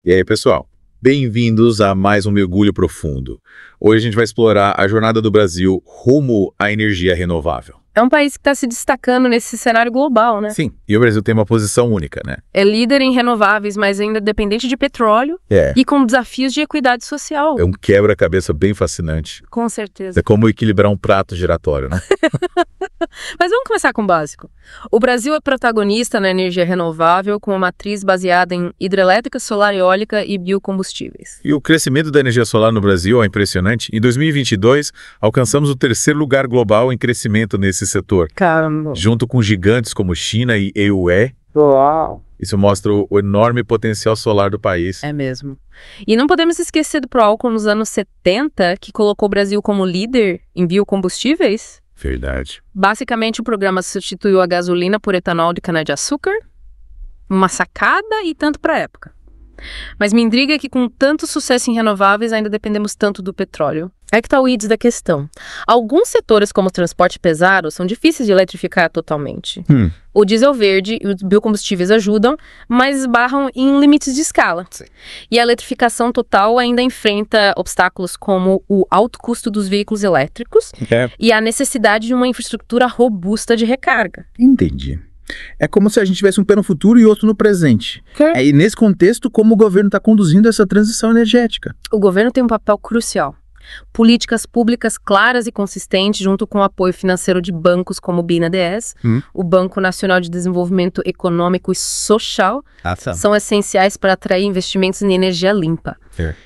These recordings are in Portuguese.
E aí, pessoal? Bem-vindos a mais um Mergulho Profundo. Hoje a gente vai explorar a jornada do Brasil rumo à energia renovável. É um país que está se destacando nesse cenário global, né? Sim, e o Brasil tem uma posição única, né? É líder em renováveis, mas ainda dependente de petróleo e com desafios de equidade social. É um quebra-cabeça bem fascinante. Com certeza. É como equilibrar um prato giratório, né? Mas vamos começar com o básico. O Brasil é protagonista na energia renovável com uma matriz baseada em hidrelétrica, solar, eólica e biocombustíveis. E o crescimento da energia solar no Brasil é impressionante. Em 2022, alcançamos o 3º lugar global em crescimento nesse setor. Caramba. Junto com gigantes como China e EUE. Uau. Isso mostra o enorme potencial solar do país. É mesmo. E não podemos esquecer do Proálcool nos anos 70, que colocou o Brasil como líder em biocombustíveis. Verdade. Basicamente, o programa substituiu a gasolina por etanol de cana-de-açúcar. Uma sacada e tanto para a época. Mas me intriga que com tanto sucesso em renováveis ainda dependemos tanto do petróleo. É que está o id da questão. Alguns setores, como o transporte pesado, são difíceis de eletrificar totalmente. O diesel verde e os biocombustíveis ajudam, mas esbarram em limites de escala. Sim. E a eletrificação total ainda enfrenta obstáculos como o alto custo dos veículos elétricos e a necessidade de uma infraestrutura robusta de recarga. Entendi. É como se a gente tivesse um pé no futuro e outro no presente. E nesse contexto, como o governo está conduzindo essa transição energética? O governo tem um papel crucial. Políticas públicas claras e consistentes, junto com o apoio financeiro de bancos como o BNDES, o Banco Nacional de Desenvolvimento Econômico e Social, são essenciais para atrair investimentos em energia limpa.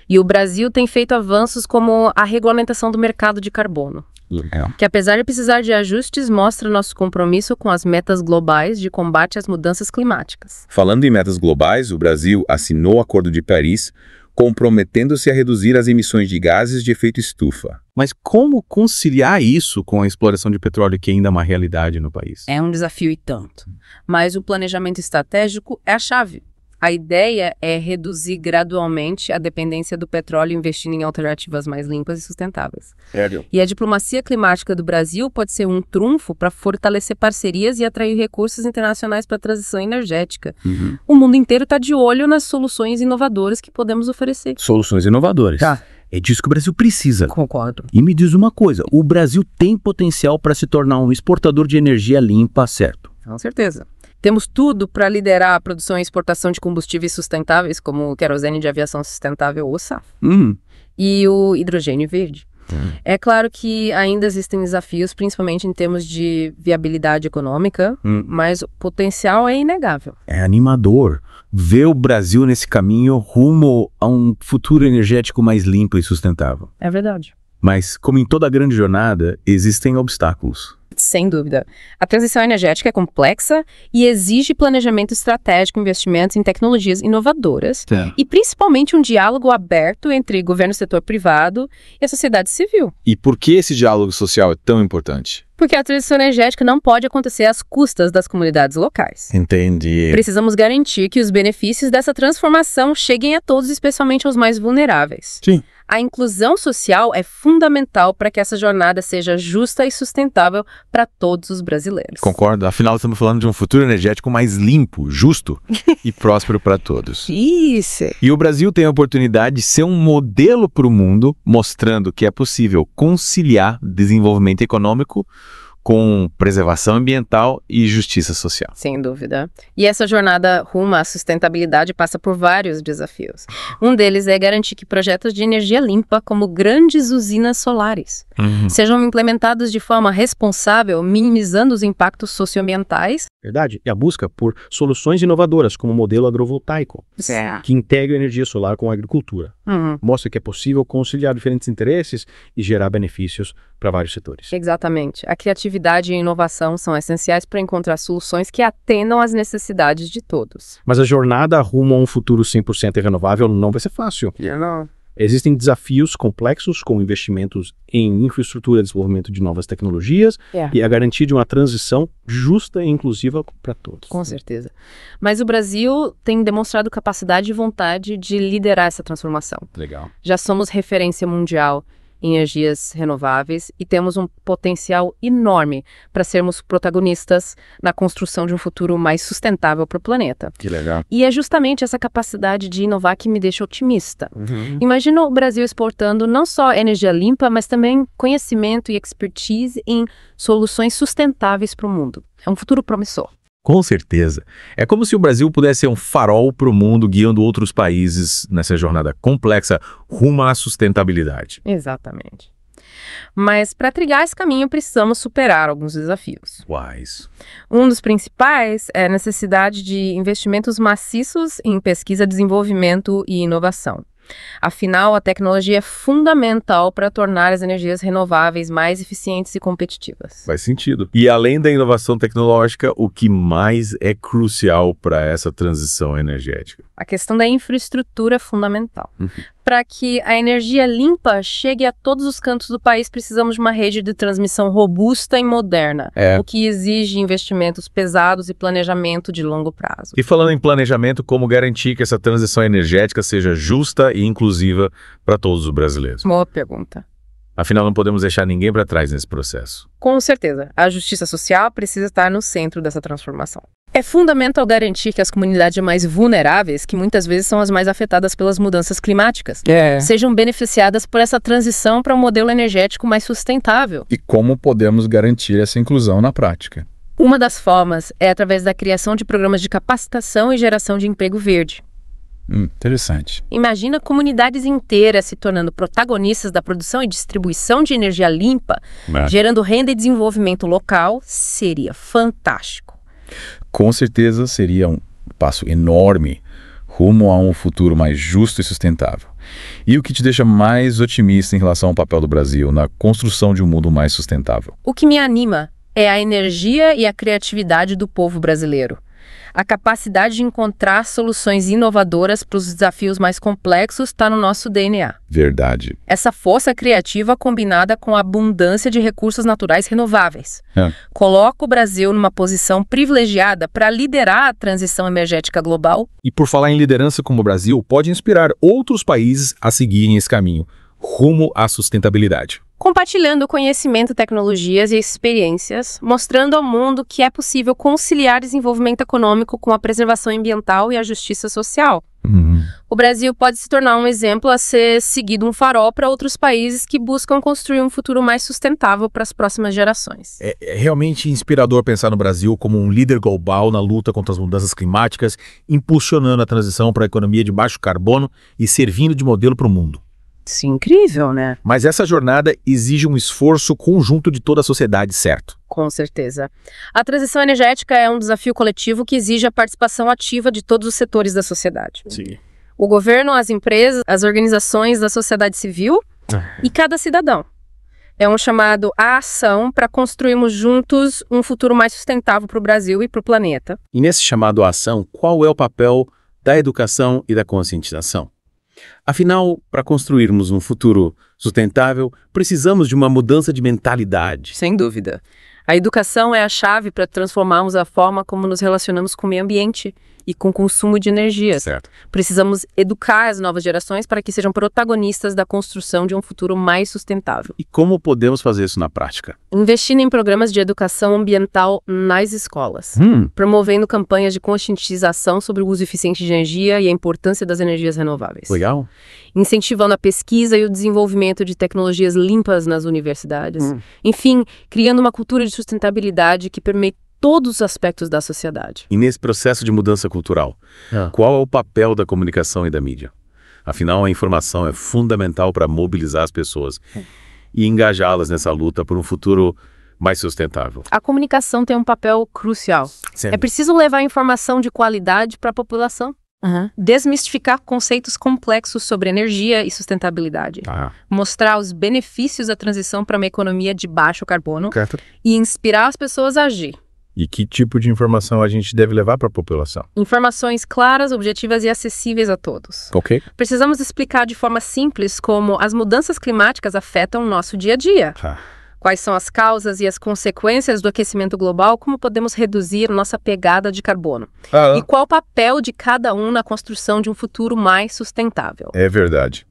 E o Brasil tem feito avanços como a regulamentação do mercado de carbono, que apesar de precisar de ajustes, mostra nosso compromisso com as metas globais de combate às mudanças climáticas. Falando em metas globais, o Brasil assinou o Acordo de Paris, comprometendo-se a reduzir as emissões de gases de efeito estufa. Mas como conciliar isso com a exploração de petróleo, que ainda é uma realidade no país? É um desafio e tanto. Mas o planejamento estratégico é a chave. A ideia é reduzir gradualmente a dependência do petróleo investindo em alternativas mais limpas e sustentáveis. E a diplomacia climática do Brasil pode ser um trunfo para fortalecer parcerias e atrair recursos internacionais para a transição energética. O mundo inteiro está de olho nas soluções inovadoras que podemos oferecer. Soluções inovadoras. É disso que o Brasil precisa. Concordo. E me diz uma coisa, o Brasil tem potencial para se tornar um exportador de energia limpa, certo? Com certeza. Temos tudo para liderar a produção e exportação de combustíveis sustentáveis, como o querosene de aviação sustentável, ou SAF, e o hidrogênio verde. É claro que ainda existem desafios, principalmente em termos de viabilidade econômica, mas o potencial é inegável. É animador ver o Brasil nesse caminho rumo a um futuro energético mais limpo e sustentável. É verdade. Mas, como em toda grande jornada, existem obstáculos. Sem dúvida. A transição energética é complexa e exige planejamento estratégico, investimentos em tecnologias inovadoras e principalmente um diálogo aberto entre governo e setor privado e a sociedade civil. E por que esse diálogo social é tão importante? Porque a transição energética não pode acontecer às custas das comunidades locais. Entendi. Precisamos garantir que os benefícios dessa transformação cheguem a todos, especialmente aos mais vulneráveis. Sim. A inclusão social é fundamental para que essa jornada seja justa e sustentável para todos os brasileiros. Concordo. Afinal, estamos falando de um futuro energético mais limpo, justo e próspero para todos. Isso. E o Brasil tem a oportunidade de ser um modelo para o mundo, mostrando que é possível conciliar desenvolvimento econômico com preservação ambiental e justiça social. Sem dúvida. E essa jornada rumo à sustentabilidade passa por vários desafios. Um deles é garantir que projetos de energia limpa, como grandes usinas solares, sejam implementados de forma responsável, minimizando os impactos socioambientais. Verdade. E a busca por soluções inovadoras, como o modelo agrovoltaico, que integra a energia solar com a agricultura. Mostra que é possível conciliar diferentes interesses e gerar benefícios para vários setores. Exatamente. A criatividade e a inovação são essenciais para encontrar soluções que atendam às necessidades de todos. Mas a jornada rumo a um futuro 100% renovável não vai ser fácil. Não. Existem desafios complexos, como investimentos em infraestrutura e desenvolvimento de novas tecnologias e a garantia de uma transição justa e inclusiva para todos. Com certeza. Mas o Brasil tem demonstrado capacidade e vontade de liderar essa transformação. Legal. Já somos referência mundial em energias renováveis e temos um potencial enorme para sermos protagonistas na construção de um futuro mais sustentável para o planeta. Que legal. E é justamente essa capacidade de inovar que me deixa otimista. Imagina o Brasil exportando não só energia limpa, mas também conhecimento e expertise em soluções sustentáveis para o mundo. É um futuro promissor. Com certeza. É como se o Brasil pudesse ser um farol para o mundo, guiando outros países nessa jornada complexa rumo à sustentabilidade. Exatamente. Mas para trilhar esse caminho, precisamos superar alguns desafios. Quais? Um dos principais é a necessidade de investimentos maciços em pesquisa, desenvolvimento e inovação. Afinal, a tecnologia é fundamental para tornar as energias renováveis mais eficientes e competitivas. Faz sentido. E além da inovação tecnológica, o que mais é crucial para essa transição energética? A questão da infraestrutura é fundamental. Para que a energia limpa chegue a todos os cantos do país, precisamos de uma rede de transmissão robusta e moderna, o que exige investimentos pesados e planejamento de longo prazo. E falando em planejamento, como garantir que essa transição energética seja justa e inclusiva para todos os brasileiros? Boa pergunta. Afinal, não podemos deixar ninguém para trás nesse processo. Com certeza, a justiça social precisa estar no centro dessa transformação. É fundamental garantir que as comunidades mais vulneráveis, que muitas vezes são as mais afetadas pelas mudanças climáticas, sejam beneficiadas por essa transição para um modelo energético mais sustentável. E como podemos garantir essa inclusão na prática? Uma das formas é através da criação de programas de capacitação e geração de emprego verde. Interessante. Imagina comunidades inteiras se tornando protagonistas da produção e distribuição de energia limpa, gerando renda e desenvolvimento local, seria fantástico. Com certeza seria um passo enorme rumo a um futuro mais justo e sustentável. E o que te deixa mais otimista em relação ao papel do Brasil na construção de um mundo mais sustentável? O que me anima é a energia e a criatividade do povo brasileiro. A capacidade de encontrar soluções inovadoras para os desafios mais complexos está no nosso DNA. Verdade. Essa força criativa combinada com a abundância de recursos naturais renováveis coloca o Brasil numa posição privilegiada para liderar a transição energética global. E por falar em liderança como o Brasil, pode inspirar outros países a seguirem esse caminho, rumo à sustentabilidade. Compartilhando conhecimento, tecnologias e experiências, mostrando ao mundo que é possível conciliar desenvolvimento econômico com a preservação ambiental e a justiça social. O Brasil pode se tornar um exemplo a ser seguido, um farol para outros países que buscam construir um futuro mais sustentável para as próximas gerações. É realmente inspirador pensar no Brasil como um líder global na luta contra as mudanças climáticas, impulsionando a transição para a economia de baixo carbono e servindo de modelo para o mundo. Sim, incrível, né? Mas essa jornada exige um esforço conjunto de toda a sociedade, certo? Com certeza. A transição energética é um desafio coletivo que exige a participação ativa de todos os setores da sociedade. Sim. O governo, as empresas, as organizações da sociedade civil e cada cidadão. É um chamado à ação para construirmos juntos um futuro mais sustentável para o Brasil e para o planeta. E nesse chamado à ação, qual é o papel da educação e da conscientização? Afinal, para construirmos um futuro sustentável, precisamos de uma mudança de mentalidade. Sem dúvida. A educação é a chave para transformarmos a forma como nos relacionamos com o meio ambiente e com o consumo de energia. Certo. Precisamos educar as novas gerações para que sejam protagonistas da construção de um futuro mais sustentável. E como podemos fazer isso na prática? Investindo em programas de educação ambiental nas escolas, promovendo campanhas de conscientização sobre o uso eficiente de energia e a importância das energias renováveis. Legal. Incentivando a pesquisa e o desenvolvimento de tecnologias limpas nas universidades. Enfim, criando uma cultura de sustentabilidade que permite todos os aspectos da sociedade. E nesse processo de mudança cultural, qual é o papel da comunicação e da mídia? Afinal, a informação é fundamental para mobilizar as pessoas e engajá-las nessa luta por um futuro mais sustentável. A comunicação tem um papel crucial. Sempre. É preciso levar informação de qualidade para a população. Desmistificar conceitos complexos sobre energia e sustentabilidade. Mostrar os benefícios da transição para uma economia de baixo carbono e inspirar as pessoas a agir. E que tipo de informação a gente deve levar para a população? Informações claras, objetivas e acessíveis a todos. Ok. Precisamos explicar de forma simples como as mudanças climáticas afetam o nosso dia a dia. Quais são as causas e as consequências do aquecimento global? Como podemos reduzir nossa pegada de carbono? E qual o papel de cada um na construção de um futuro mais sustentável? É verdade.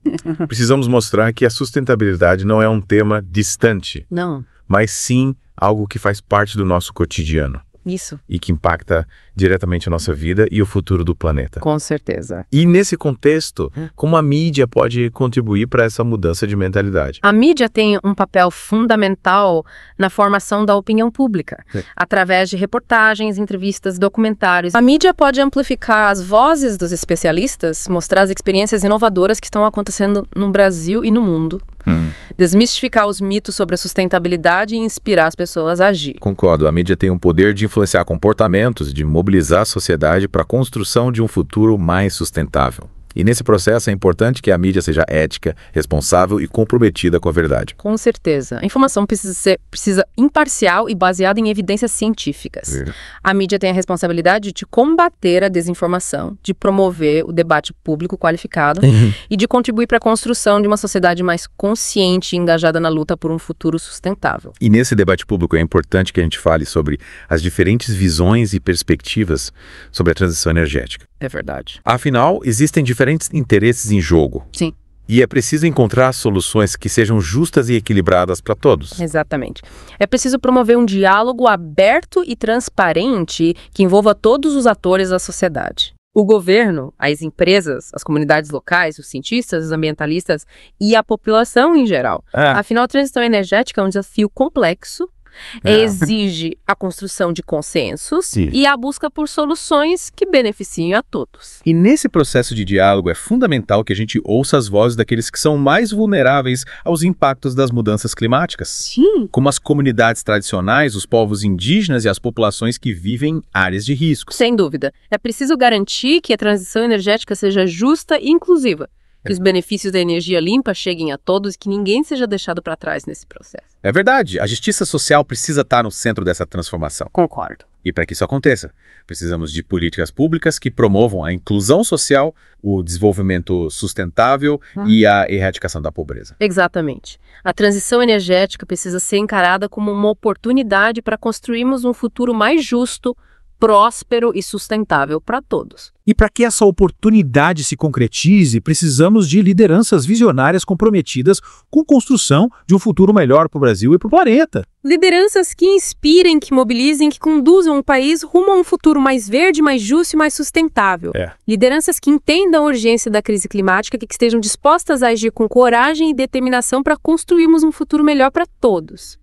Precisamos mostrar que a sustentabilidade não é um tema distante. Não. Mas sim algo que faz parte do nosso cotidiano. Isso. E que impacta diretamente a nossa vida e o futuro do planeta. Com certeza. E nesse contexto, como a mídia pode contribuir para essa mudança de mentalidade? A mídia tem um papel fundamental na formação da opinião pública, através de reportagens, entrevistas, documentários. A mídia pode amplificar as vozes dos especialistas, mostrar as experiências inovadoras que estão acontecendo no Brasil e no mundo. Desmistificar os mitos sobre a sustentabilidade e inspirar as pessoas a agir. Concordo, a mídia tem um poder de influenciar comportamentos, de mobilizar a sociedade para a construção de um futuro mais sustentável. E nesse processo é importante que a mídia seja ética, responsável e comprometida com a verdade. Com certeza. A informação precisa imparcial e baseada em evidências científicas. A mídia tem a responsabilidade de combater a desinformação, de promover o debate público qualificado e de contribuir para a construção de uma sociedade mais consciente e engajada na luta por um futuro sustentável. E nesse debate público é importante que a gente fale sobre as diferentes visões e perspectivas sobre a transição energética. É verdade. Afinal, existem diferentes interesses em jogo. Sim. E é preciso encontrar soluções que sejam justas e equilibradas para todos. Exatamente. É preciso promover um diálogo aberto e transparente que envolva todos os atores da sociedade. O governo, as empresas, as comunidades locais, os cientistas, os ambientalistas e a população em geral. Afinal, a transição energética é um desafio complexo. Exige a construção de consensos e a busca por soluções que beneficiem a todos. E nesse processo de diálogo é fundamental que a gente ouça as vozes daqueles que são mais vulneráveis aos impactos das mudanças climáticas. Sim. Como as comunidades tradicionais, os povos indígenas e as populações que vivem em áreas de risco. Sem dúvida. É preciso garantir que a transição energética seja justa e inclusiva. Que os benefícios da energia limpa cheguem a todos e que ninguém seja deixado para trás nesse processo. É verdade. A justiça social precisa estar no centro dessa transformação. Concordo. E para que isso aconteça, precisamos de políticas públicas que promovam a inclusão social, o desenvolvimento sustentável e a erradicação da pobreza. Exatamente. A transição energética precisa ser encarada como uma oportunidade para construirmos um futuro mais justo, próspero e sustentável para todos. E para que essa oportunidade se concretize, precisamos de lideranças visionárias comprometidas com a construção de um futuro melhor para o Brasil e para o planeta. Lideranças que inspirem, que mobilizem, que conduzam o país rumo a um futuro mais verde, mais justo e mais sustentável. Lideranças que entendam a urgência da crise climática, que estejam dispostas a agir com coragem e determinação para construirmos um futuro melhor para todos.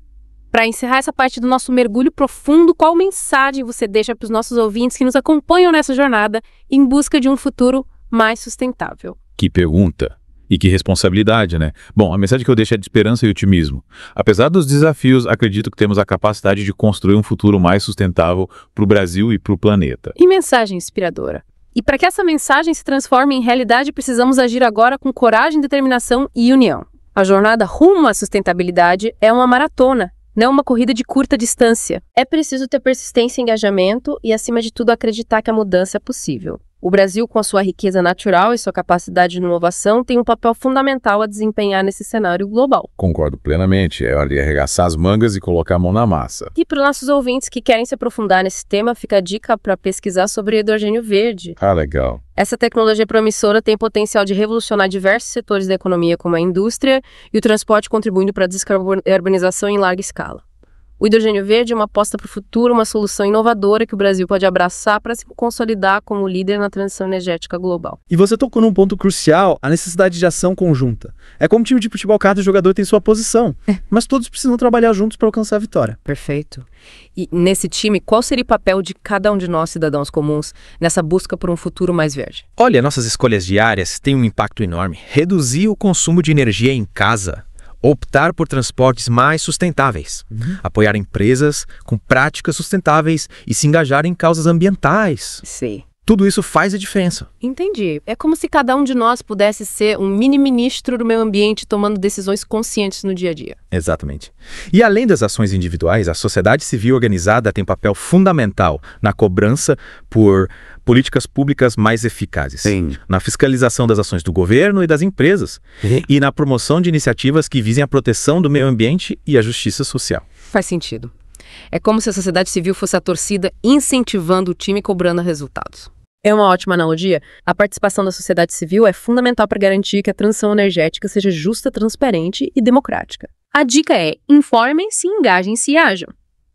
Para encerrar essa parte do nosso mergulho profundo, qual mensagem você deixa para os nossos ouvintes que nos acompanham nessa jornada em busca de um futuro mais sustentável? Que pergunta! E que responsabilidade, né? Bom, a mensagem que eu deixo é de esperança e otimismo. Apesar dos desafios, acredito que temos a capacidade de construir um futuro mais sustentável para o Brasil e para o planeta. E mensagem inspiradora. E para que essa mensagem se transforme em realidade, precisamos agir agora com coragem, determinação e união. A jornada rumo à sustentabilidade é uma maratona, não uma corrida de curta distância. É preciso ter persistência e engajamento e, acima de tudo, acreditar que a mudança é possível. O Brasil, com a sua riqueza natural e sua capacidade de inovação, tem um papel fundamental a desempenhar nesse cenário global. Concordo plenamente. É hora de arregaçar as mangas e colocar a mão na massa. E para os nossos ouvintes que querem se aprofundar nesse tema, fica a dica para pesquisar sobre hidrogênio verde. Legal. Essa tecnologia promissora tem potencial de revolucionar diversos setores da economia, como a indústria e o transporte, contribuindo para a descarbonização em larga escala. O hidrogênio verde é uma aposta para o futuro, uma solução inovadora que o Brasil pode abraçar para se consolidar como líder na transição energética global. E você tocou num ponto crucial, a necessidade de ação conjunta. É como um time de futebol, cada jogador tem sua posição, mas todos precisam trabalhar juntos para alcançar a vitória. Perfeito. E nesse time, qual seria o papel de cada um de nós, cidadãos comuns, nessa busca por um futuro mais verde? Olha, nossas escolhas diárias têm um impacto enorme. Reduzir o consumo de energia em casa. Optar por transportes mais sustentáveis, apoiar empresas com práticas sustentáveis e se engajar em causas ambientais. Sim. Tudo isso faz a diferença. Entendi. É como se cada um de nós pudesse ser um mini-ministro do meio ambiente tomando decisões conscientes no dia a dia. Exatamente. E além das ações individuais, a sociedade civil organizada tem papel fundamental na cobrança por políticas públicas mais eficazes, na fiscalização das ações do governo e das empresas, e na promoção de iniciativas que visem a proteção do meio ambiente e a justiça social. Faz sentido. É como se a sociedade civil fosse a torcida incentivando o time e cobrando resultados. É uma ótima analogia. A participação da sociedade civil é fundamental para garantir que a transição energética seja justa, transparente e democrática. A dica é: informem-se, engajem-se e ajam.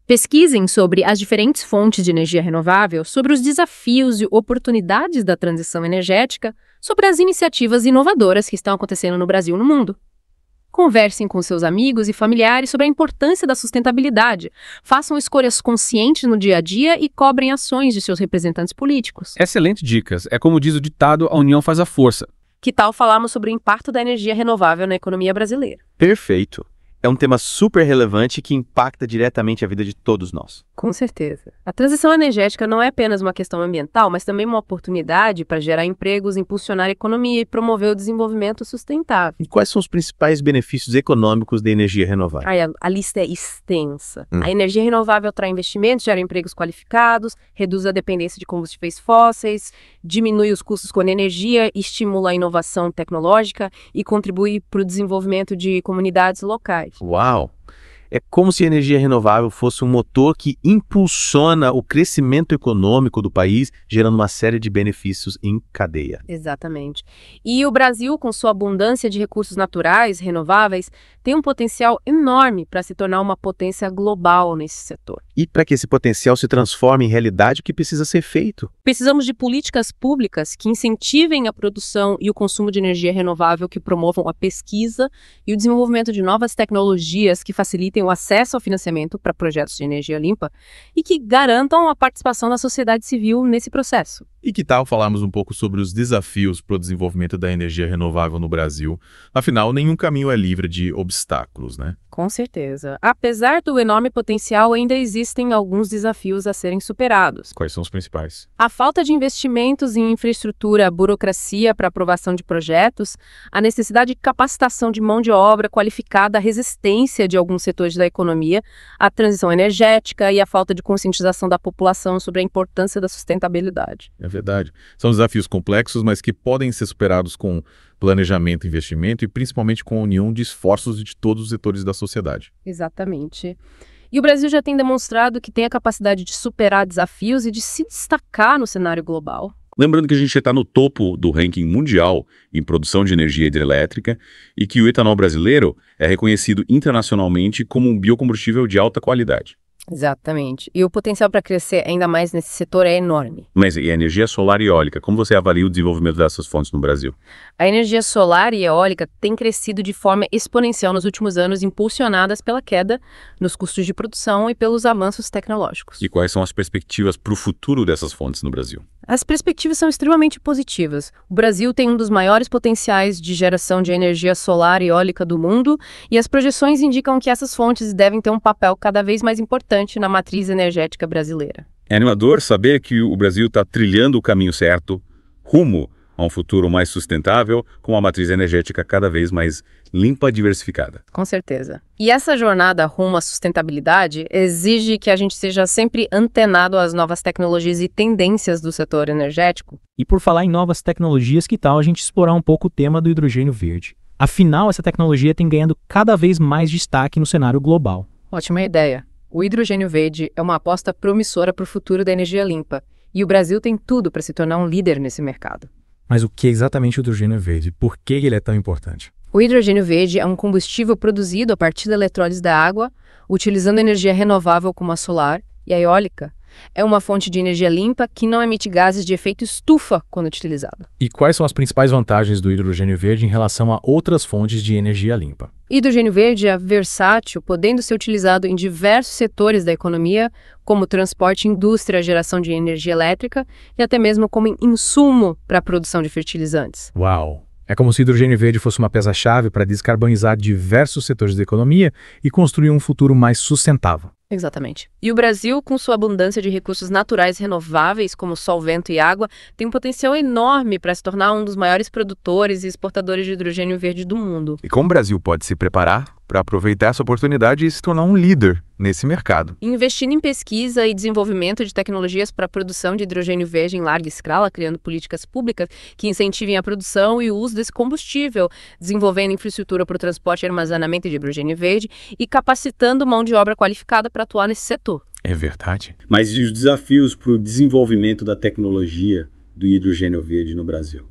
Pesquisem sobre as diferentes fontes de energia renovável, sobre os desafios e oportunidades da transição energética, sobre as iniciativas inovadoras que estão acontecendo no Brasil e no mundo. Conversem com seus amigos e familiares sobre a importância da sustentabilidade. Façam escolhas conscientes no dia a dia e cobrem ações de seus representantes políticos. Excelentes dicas. É como diz o ditado, a união faz a força. Que tal falarmos sobre o impacto da energia renovável na economia brasileira? Perfeito. É um tema super relevante que impacta diretamente a vida de todos nós. Com certeza. A transição energética não é apenas uma questão ambiental, mas também uma oportunidade para gerar empregos, impulsionar a economia e promover o desenvolvimento sustentável. E quais são os principais benefícios econômicos da energia renovável? A lista é extensa. A energia renovável atrai investimentos, gera empregos qualificados, reduz a dependência de combustíveis fósseis, diminui os custos com energia, estimula a inovação tecnológica e contribui para o desenvolvimento de comunidades locais. Uau! É como se a energia renovável fosse um motor que impulsiona o crescimento econômico do país, gerando uma série de benefícios em cadeia. Exatamente. E o Brasil, com sua abundância de recursos naturais renováveis, tem um potencial enorme para se tornar uma potência global nesse setor. E para que esse potencial se transforme em realidade, o que precisa ser feito? Precisamos de políticas públicas que incentivem a produção e o consumo de energia renovável, que promovam a pesquisa e o desenvolvimento de novas tecnologias que facilitem o acesso ao financiamento para projetos de energia limpa e que garantam a participação da sociedade civil nesse processo. E que tal falarmos um pouco sobre os desafios para o desenvolvimento da energia renovável no Brasil? Afinal, nenhum caminho é livre de obstáculos, né? Com certeza. Apesar do enorme potencial, ainda existem alguns desafios a serem superados. Quais são os principais? A falta de investimentos em infraestrutura, burocracia para aprovação de projetos, a necessidade de capacitação de mão de obra qualificada, a resistência de alguns setores da economia, a transição energética e a falta de conscientização da população sobre a importância da sustentabilidade. É verdade. São desafios complexos, mas que podem ser superados com planejamento, investimento e principalmente com a união de esforços de todos os setores da sociedade. Exatamente. E o Brasil já tem demonstrado que tem a capacidade de superar desafios e de se destacar no cenário global. Lembrando que a gente está no topo do ranking mundial em produção de energia hidrelétrica e que o etanol brasileiro é reconhecido internacionalmente como um biocombustível de alta qualidade. Exatamente. E o potencial para crescer ainda mais nesse setor é enorme. Mas e a energia solar e eólica? Como você avalia o desenvolvimento dessas fontes no Brasil? A energia solar e eólica tem crescido de forma exponencial nos últimos anos, impulsionadas pela queda nos custos de produção e pelos avanços tecnológicos. E quais são as perspectivas para o futuro dessas fontes no Brasil? As perspectivas são extremamente positivas. O Brasil tem um dos maiores potenciais de geração de energia solar e eólica do mundo e as projeções indicam que essas fontes devem ter um papel cada vez mais importante na matriz energética brasileira. É animador saber que o Brasil está trilhando o caminho certo, rumo a um futuro mais sustentável, com uma matriz energética cada vez mais limpa e diversificada. Com certeza. E essa jornada rumo à sustentabilidade exige que a gente seja sempre antenado às novas tecnologias e tendências do setor energético. E por falar em novas tecnologias, que tal a gente explorar um pouco o tema do hidrogênio verde? Afinal, essa tecnologia tem ganhando cada vez mais destaque no cenário global. Ótima ideia. O hidrogênio verde é uma aposta promissora para o futuro da energia limpa. E o Brasil tem tudo para se tornar um líder nesse mercado. Mas o que é exatamente o hidrogênio verde? Por que ele é tão importante? O hidrogênio verde é um combustível produzido a partir da eletrólise da água, utilizando energia renovável como a solar e a eólica. É uma fonte de energia limpa que não emite gases de efeito estufa quando utilizada. E quais são as principais vantagens do hidrogênio verde em relação a outras fontes de energia limpa? Hidrogênio verde é versátil, podendo ser utilizado em diversos setores da economia, como transporte, indústria, geração de energia elétrica e até mesmo como insumo para a produção de fertilizantes. Uau! É como se o hidrogênio verde fosse uma peça-chave para descarbonizar diversos setores da economia e construir um futuro mais sustentável. Exatamente. E o Brasil, com sua abundância de recursos naturais renováveis, como sol, vento e água, tem um potencial enorme para se tornar um dos maiores produtores e exportadores de hidrogênio verde do mundo. E como o Brasil pode se preparar para aproveitar essa oportunidade e se tornar um líder nesse mercado? Investindo em pesquisa e desenvolvimento de tecnologias para a produção de hidrogênio verde em larga escala, criando políticas públicas que incentivem a produção e o uso desse combustível, desenvolvendo infraestrutura para o transporte e armazenamento de hidrogênio verde e capacitando mão de obra qualificada para atuar nesse setor. É verdade. Mas e os desafios para o desenvolvimento da tecnologia do hidrogênio verde no Brasil?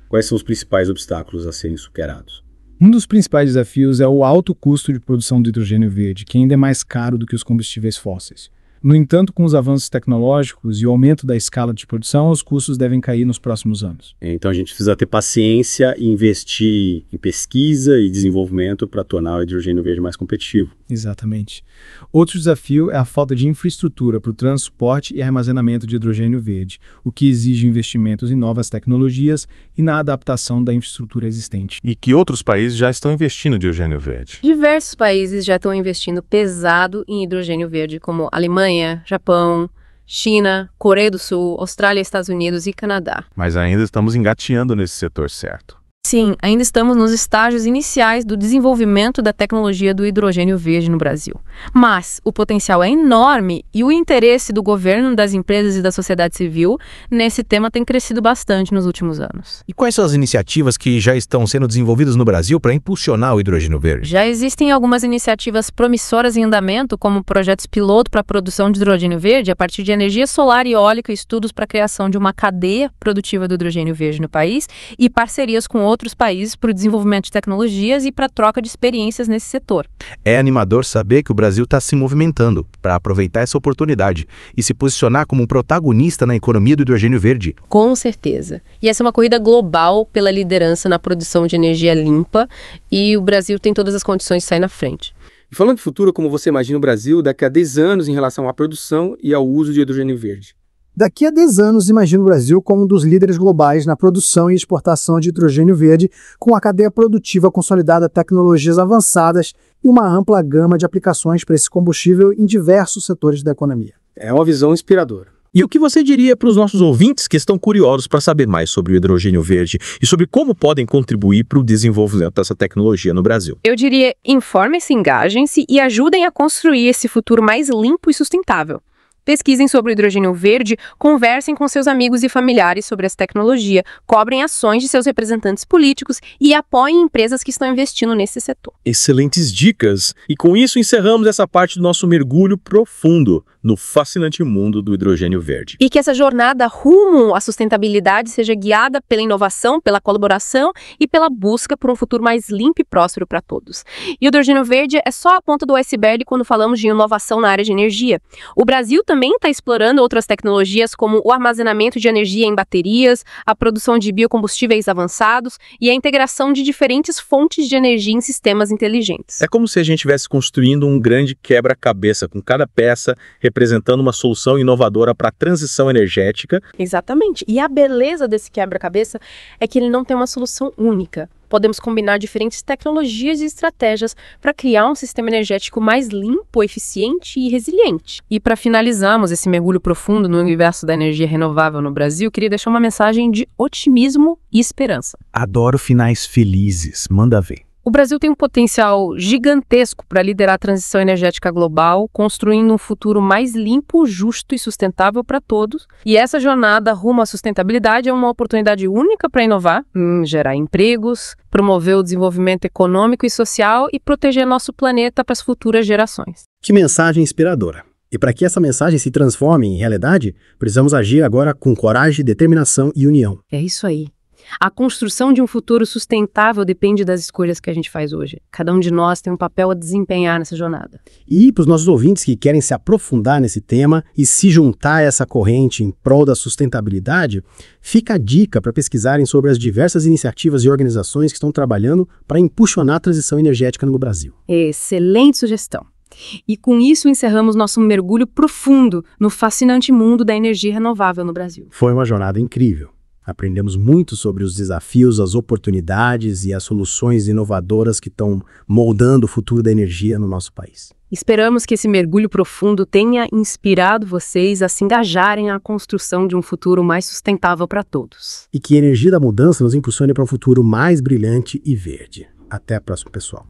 Quais são os principais obstáculos a serem superados? Um dos principais desafios é o alto custo de produção do hidrogênio verde, que ainda é mais caro do que os combustíveis fósseis. No entanto, com os avanços tecnológicos e o aumento da escala de produção, os custos devem cair nos próximos anos. Então a gente precisa ter paciência e investir em pesquisa e desenvolvimento para tornar o hidrogênio verde mais competitivo. Exatamente. Outro desafio é a falta de infraestrutura para o transporte e armazenamento de hidrogênio verde, o que exige investimentos em novas tecnologias e na adaptação da infraestrutura existente. E que outros países já estão investindo em hidrogênio verde? Diversos países já estão investindo pesado em hidrogênio verde, como Alemanha, Japão, China, Coreia do Sul, Austrália, Estados Unidos e Canadá. Mas ainda estamos engateando nesse setor, certo? Sim, ainda estamos nos estágios iniciais do desenvolvimento da tecnologia do hidrogênio verde no Brasil. Mas o potencial é enorme e o interesse do governo, das empresas e da sociedade civil nesse tema tem crescido bastante nos últimos anos. E quais são as iniciativas que já estão sendo desenvolvidas no Brasil para impulsionar o hidrogênio verde? Já existem algumas iniciativas promissoras em andamento, como projetos piloto para a produção de hidrogênio verde a partir de energia solar e eólica, estudos para a criação de uma cadeia produtiva do hidrogênio verde no país e parcerias com outros países para o desenvolvimento de tecnologias e para a troca de experiências nesse setor. É animador saber que o Brasil está se movimentando para aproveitar essa oportunidade e se posicionar como um protagonista na economia do hidrogênio verde. Com certeza. E essa é uma corrida global pela liderança na produção de energia limpa e o Brasil tem todas as condições de sair na frente. E falando de futuro, como você imagina o Brasil daqui a 10 anos em relação à produção e ao uso de hidrogênio verde? Daqui a 10 anos, imagino o Brasil como um dos líderes globais na produção e exportação de hidrogênio verde, com a cadeia produtiva consolidada, tecnologias avançadas e uma ampla gama de aplicações para esse combustível em diversos setores da economia. É uma visão inspiradora. E o que você diria para os nossos ouvintes que estão curiosos para saber mais sobre o hidrogênio verde e sobre como podem contribuir para o desenvolvimento dessa tecnologia no Brasil? Eu diria, informem-se, engajem-se e ajudem a construir esse futuro mais limpo e sustentável. Pesquisem sobre o hidrogênio verde, conversem com seus amigos e familiares sobre essa tecnologia, cobrem ações de seus representantes políticos e apoiem empresas que estão investindo nesse setor. Excelentes dicas! E com isso encerramos essa parte do nosso mergulho profundo no fascinante mundo do hidrogênio verde. E que essa jornada rumo à sustentabilidade seja guiada pela inovação, pela colaboração e pela busca por um futuro mais limpo e próspero para todos. E o hidrogênio verde é só a ponta do iceberg quando falamos de inovação na área de energia. O Brasil também está explorando outras tecnologias como o armazenamento de energia em baterias, a produção de biocombustíveis avançados e a integração de diferentes fontes de energia em sistemas inteligentes. É como se a gente estivesse construindo um grande quebra-cabeça, com cada peça representando uma solução inovadora para a transição energética. Exatamente. E a beleza desse quebra-cabeça é que ele não tem uma solução única. Podemos combinar diferentes tecnologias e estratégias para criar um sistema energético mais limpo, eficiente e resiliente. E para finalizarmos esse mergulho profundo no universo da energia renovável no Brasil, queria deixar uma mensagem de otimismo e esperança. Adoro finais felizes. Manda ver. O Brasil tem um potencial gigantesco para liderar a transição energética global, construindo um futuro mais limpo, justo e sustentável para todos. E essa jornada rumo à sustentabilidade é uma oportunidade única para inovar, gerar empregos, promover o desenvolvimento econômico e social e proteger nosso planeta para as futuras gerações. Que mensagem inspiradora! E para que essa mensagem se transforme em realidade, precisamos agir agora com coragem, determinação e união. É isso aí. A construção de um futuro sustentável depende das escolhas que a gente faz hoje. Cada um de nós tem um papel a desempenhar nessa jornada. E para os nossos ouvintes que querem se aprofundar nesse tema e se juntar a essa corrente em prol da sustentabilidade, fica a dica para pesquisarem sobre as diversas iniciativas e organizações que estão trabalhando para impulsionar a transição energética no Brasil. Excelente sugestão. E com isso encerramos nosso mergulho profundo no fascinante mundo da energia renovável no Brasil. Foi uma jornada incrível. Aprendemos muito sobre os desafios, as oportunidades e as soluções inovadoras que estão moldando o futuro da energia no nosso país. Esperamos que esse mergulho profundo tenha inspirado vocês a se engajarem na construção de um futuro mais sustentável para todos. E que a energia da mudança nos impulsione para um futuro mais brilhante e verde. Até a próxima, pessoal.